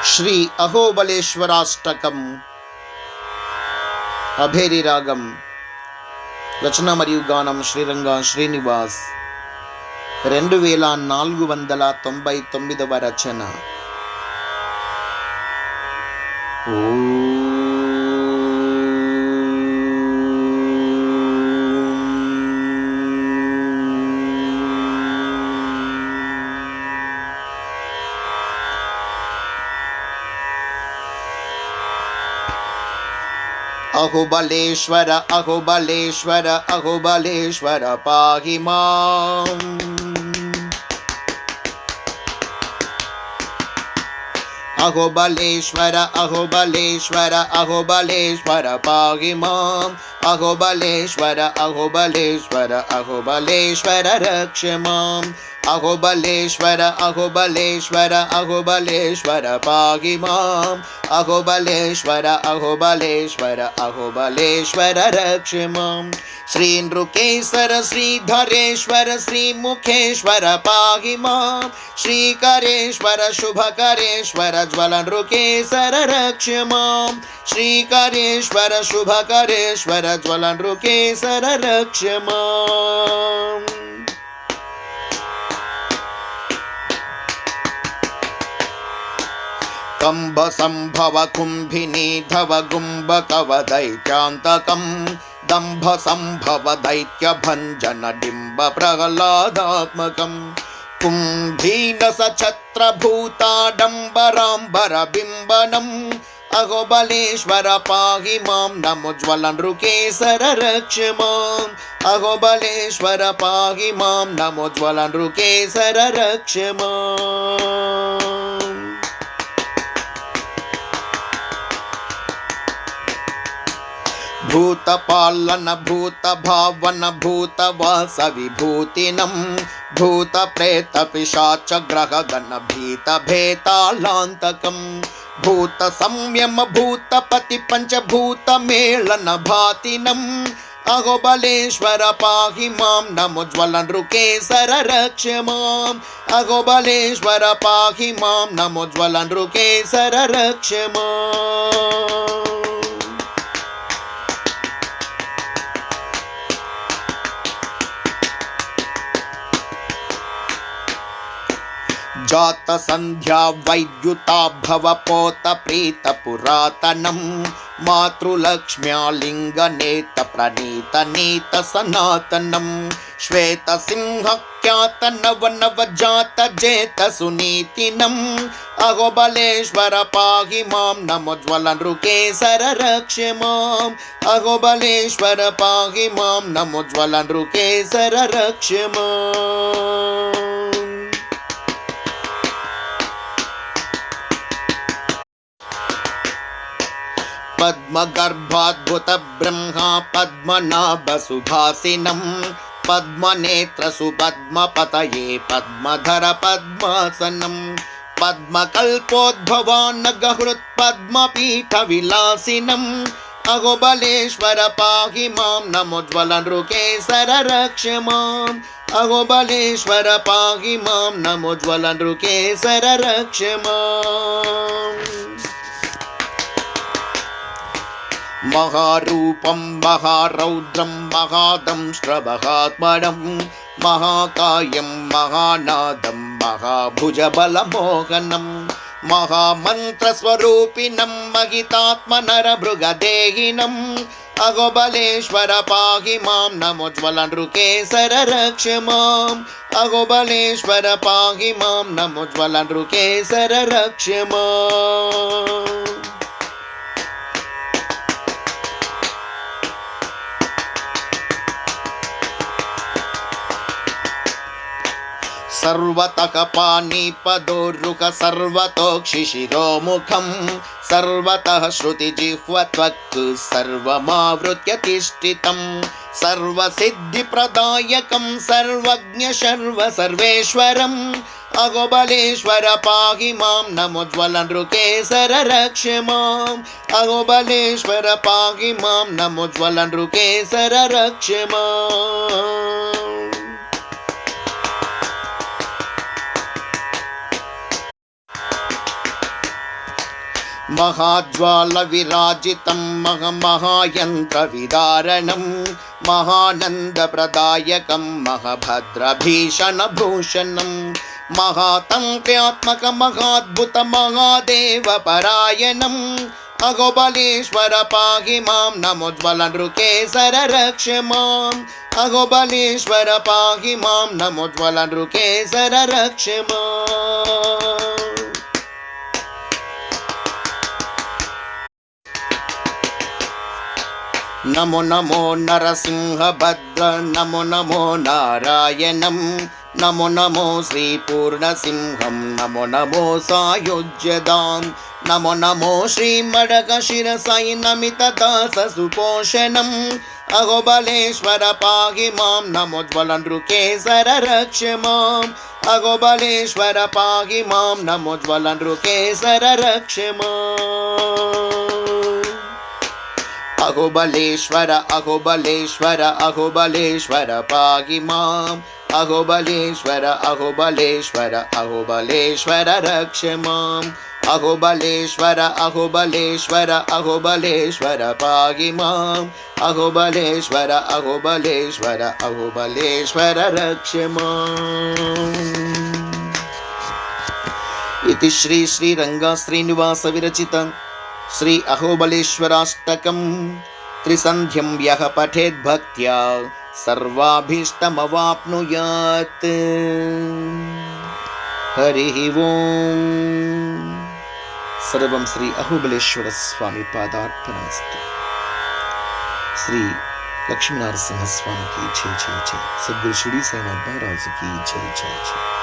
శ్రీ అహోబలేశ్వరాష్టకం అభేరి రాగం. రచన మరియు గానం శ్రీరంగ శ్రీనివాస్. 2499వ రచన. అహోబలేశ్వర అహోబలేశ్వర అహోబలేశ్వర పాహి మాం. అహోబలేశ్వర అహోబలేశ్వర అహోబలేశ్వర పాహి మాం. అహోబలేశ్వర అహోబలేశ్వర అహోబలేశ్వర రక్ష మాం. అహోబలేశ్వర అహోబలేశ్వర అహోబలేశ్వర పాహి మాం. అహోబలేశ్వర అహోబలేశ్వర అహోబలేశ్వర రక్ష మాం. శ్రీ నృకేశ్వర శ్రీధరేశ్వర శ్రీముఖేశ్వర పాహి మాం. శ్రీకరేశ్వర శుభకరేశ్వర జ్వల నృకేశ్వర రక్ష మాం. శ్రీకరేశ్వర శుభకరేశ్వర జ్వల నృకేశ్వర రక్ష మాం. కంభ సంభవ కుంభినీధవ గుంబకవ దైత్యాంతకం. దంభ సంభవ దైత్య భంజన డింబ ప్రహ్లాదాత్మకం. కుంభీన సఛత్ర భూతాడంబరాంబర బింబనం. అహోబలేశ్వర పాహి మాం నమోజ్వల నృకేశర రక్ష మాం. అహోబలేశ్వర పాహి మాం నమోజ్వల నృకేశర రక్ష మాం. భూతపాలన భూత భావన భూత వాస విభూతినం. భూత ప్రేత పిశాచ గ్రహ గణ భీత భేతాళాంతకం. భూత సంయమ భూత పతి పంచభూత మేళన భాతినం. అహోబలేశ్వర పాహి మాం నమోజ్వల నృకేశర రక్ష మాం. అహోబలేశ్వర పాహి మాం నమోజ్వల నృకేశర రక్ష మాం. జాత సంధ్యా వైద్యుతా భవ పోత ప్రీత పురాతనం. మాతృలక్ష్మ్యాలింగ నేత ప్రణీత నీత సనాతనం. శ్వేత సింహ ఖ్యాత నవ నవ జాత జేత సునీతినం. అహోబలేశ్వర పాహి మాం నమోజ్వల నృకేశర రక్ష మాం. అహోబలేశ్వర పాహి మాం నమోజ్వల నృకేశర రక్ష మాం. పద్మగర్భాద్భుత బ్రహ్మ పద్మనాభ సుభాసినం. పద్మనేత్ర సుపద్మపతయే పద్మధర పద్మాసనం. పద్మకల్పోద్భవాన్నగహృత్ పద్మపీఠ విలాసినం. అహోబలేశ్వర పాహి మాం నమోజ్వల నృకేశర రక్ష మాం. అహోబలేశ్వర పాహి మాం నమోజ్వల నృకేశర రక్ష మాం. మహారూపం మహారౌద్రం మహాదంష్ట్రమహాత్మనం. మహాకాయం మహానాదం మహాభుజబలమోహనం. మహామంత్రస్వరూపిణం మహితాత్మనరమృగదేహినం. అహోబలేశ్వర పాహి మాం నమోజ్వల నృకేశర రక్ష మాం. అహోబలేశ్వర పాహి మాం నమోజ్వల నృకేశర రక్ష మాం. సర్వతః పాణిపదోరుహ సర్వతోక్షిశిరోముఖం. సర్వతః శృతిజిహ్వత్వక్ సర్వమావృత్య తిష్ఠితం. సర్వసిద్ధిప్రదాయకం సర్వజ్ఞ సర్వ సర్వేశ్వరం. అహోబలేశ్వర పాహి మాం నమోజ్వల నృకేశర రక్ష మాం. అహోబలేశ్వర పాహి మాం నమోజ్వల నృకేశర రక్ష మాం. महाज्वालविराजितं महायन्त्रविदारणं महानन्दप्रदायकं महाभद्रभीषणभूषणं महातन्त्र्यात्मक महाद्भुत महादेवपरायणं अघोबलेश्वर पाहि मां नमोज्ज्वलनृकेसर रक्ष माम् अघोबलेश्वर पाहि मां नमोज्ज्वलनृकेसर रक्ष माम्। नमो नमो नरसिंहभद्र नमो नमो नारायणं नमो नमो श्रीपूर्णसिंहं नमो नमो सायुज्यदां नमो नमो श्रीमडकशिरसाई नमितदाससुपोषणम् अघोबलेश्वर पाहि मां नमोज्ज्वलनृकेसर रक्ष माम् अघोबलेश्वर पाहि मां नमोज्ज्वलनृकेसर रक्ष माम्। अघोबलेश्वर अघोबलेश्वर अघोबलेश्वर पाहि माम् अघोबलेश्वर अघोबलेश्वर अघोबलेश्वर रक्ष माम् अघोबलेश्वर अघोबलेश्वर अघोबलेश्वर पाहि माम् अघोबलेश्वर अघोबलेश्वर अघोबलेश्वर रक्ष माम्। इति श्री श्रीरंगा श्रीनिवास विरचित श्री अहोबलेश्वराष्टकं त्रिसन्ध्यं यः पठेत् भक्त्या सर्वाभीष्टमवाप्नुयात्। हरिः ओम्। सर्वं श्री अहोबलेश्वर स्वामी पादार्पणमस्तु। श्री लक्ष्मीनरसिंह स्वामी की जय जय जय। सद्गुरु शिरडी साईनाथ महाराज की जय जय जय।